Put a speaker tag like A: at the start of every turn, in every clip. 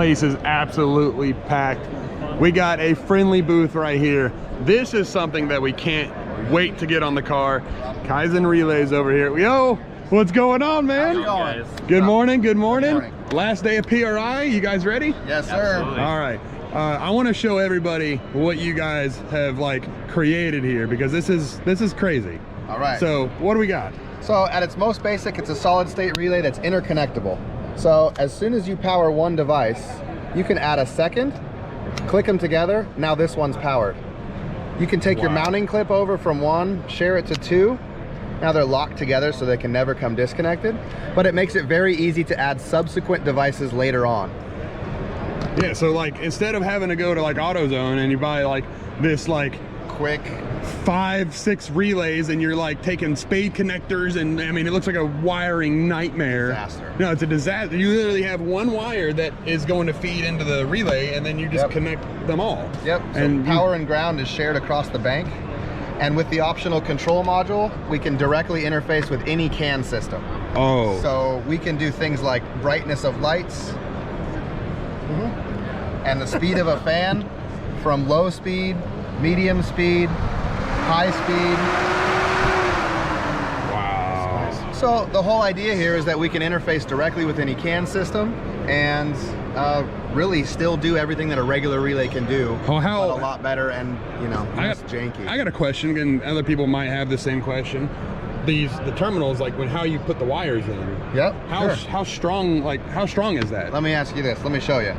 A: place is absolutely packed. We got a friendly booth right here. This is something that we can't wait to get on the car. Kaizen Relays over here. Yo, what's going on, man? Good morning, good morning. Last day of PRI, you guys ready?
B: Yes, sir.
A: Absolutely. All right. I want to show everybody what you guys have like created here, because this is crazy.
B: All right.
A: So what do we got?
B: So at its most basic, it's a solid state relay that's interconnectable. So as soon as you power one device, you can add a second, click them together. Now this one's powered. You can take your mounting clip over from one, share it to two. Now they're locked together so they can never come disconnected, but it makes it very easy to add subsequent devices later on.
A: Yeah, so like instead of having to go to like AutoZone and you buy like this like
B: Quick
A: 5-6 relays and you're like taking spade connectors, and I mean it looks like a wiring nightmare.
B: Disaster.
A: No, it's a disaster. You literally have one wire that is going to feed into the relay, and then you just connect them all.
B: Yep. So and power and ground is shared across the bank. And with the optional control module, we can directly interface with any CAN system.
A: Oh.
B: So we can do things like brightness of lights and the speed of a fan from low speed, medium speed, high speed.
A: Wow.
B: So the whole idea here is that we can interface directly with any CAN system and really still do everything that a regular relay can do, but a lot better and, you know, less janky.
A: I got a question, and other people might have the same question. The terminals, like how you put the wires in.
B: Yep.
A: How strong is that?
B: Let me ask you this. Let me show you.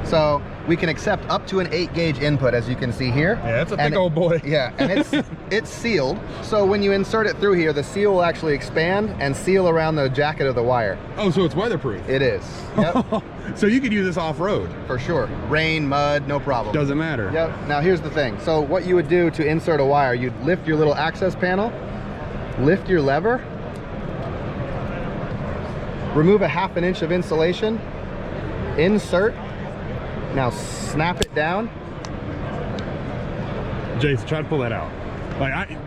B: So we can accept up to an 8-gauge input, as you can see here.
A: Yeah, that's a big old boy.
B: Yeah, and it's sealed. So when you insert it through here, the seal will actually expand and seal around the jacket of the wire.
A: Oh, so it's weatherproof.
B: It is. Yep.
A: So you could use this off-road.
B: For sure. Rain, mud, no problem.
A: Doesn't matter.
B: Yep. Now here's the thing. So what you would do to insert a wire, you'd lift your little access panel, lift your lever, remove a 1/2 inch of insulation, insert. Now snap it down.
A: Jason, try to pull that out.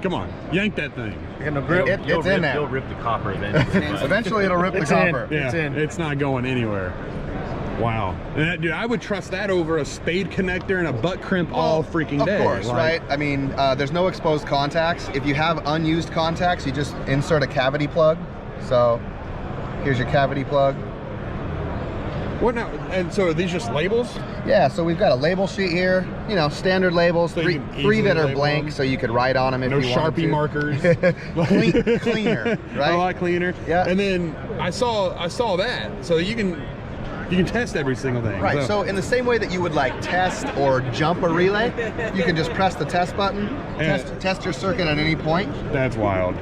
A: Come on, yank that thing.
B: It's in there.
C: You'll rip the copper eventually.
B: Eventually it'll rip the copper.
A: Yeah, it's not going anywhere. Wow. Dude, I would trust that over a spade connector and a butt crimp all freaking day.
B: Of course, right? I mean, there's no exposed contacts. If you have unused contacts, you just insert a cavity plug. So here's your cavity plug.
A: What now? And so are these just labels?
B: Yeah, so we've got a label sheet here, you know, standard labels,
A: so
B: three that are blank, so you could write on them if you wanted to.
A: No Sharpie markers.
B: Cleaner, right?
A: A lot cleaner.
B: Yeah.
A: And then I saw that, so you can test every single thing.
B: Right, so in the same way that you would like test or jump a relay, you can just press the test button, test your circuit at any point.
A: That's wild.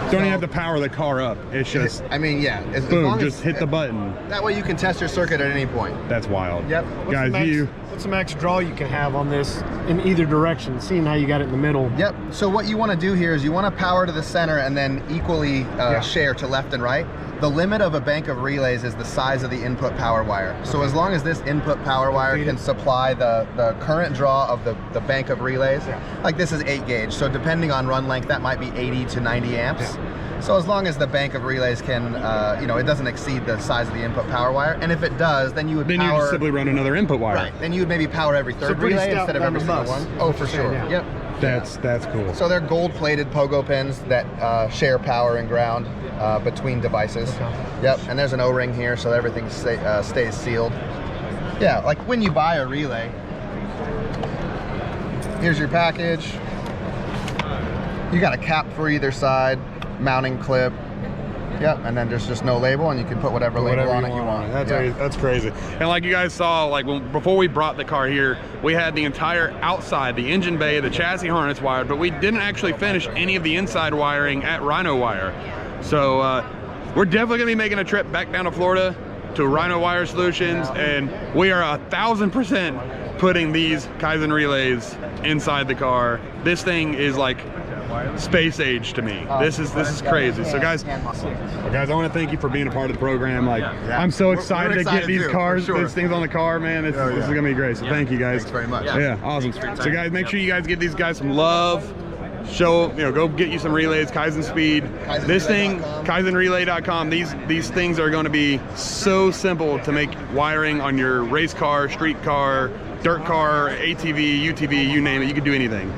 A: Don't even have to power the car up. It's just,
B: I mean, yeah.
A: boom, just hit the button.
B: That way you can test your circuit at any point.
A: That's wild.
B: Yep.
D: What's the max draw you can have on this in either direction, seeing how you got it in the middle?
B: Yep. So what you want to do here is you want to power to the center and then equally share to left and right. The limit of a bank of relays is the size of the input power wire. So as long as this input power wire can supply the current draw of the bank of relays, like this is 8-gauge, so depending on run length, that might be 80 to 90 amps. So as long as the bank of relays can, you know, it doesn't exceed the size of the input power wire, and if it does, then you would
A: you just simply run another input wire.
B: Right, then you would maybe power every third relay instead of every single one. Oh, for sure. Yep.
A: That's cool.
B: So they're gold-plated pogo pins that share power and ground between devices. Yep, and there's an O-ring here so everything stays sealed. Yeah, like when you buy a relay, here's your package. You got a cap for either side, mounting clip. Yep, and then there's just no label, and you can put whatever label on it you want.
A: That's crazy. And like you guys saw, like before we brought the car here, we had the entire outside, the engine bay, the chassis harness wired, but we didn't actually finish any of the inside wiring at Rhino Wire. So we're definitely gonna be making a trip back down to Florida to Rhino Wire Solutions, and we are 1000% putting these Kaizen relays inside the car. This thing is like space age to me. This is crazy. So guys, I want to thank you for being a part of the program. Like, I'm so excited to get these cars, these things on the car, man. This is gonna be great. So thank you guys.
B: Thanks very much.
A: Yeah, awesome. So guys, make sure you guys give these guys some love. go get you some relays, Kaizen Speed. This thing, KaizenRelay.com. These things are going to be so simple to make wiring on your race car, street car, dirt car, ATV, UTV, you name it. You can do anything.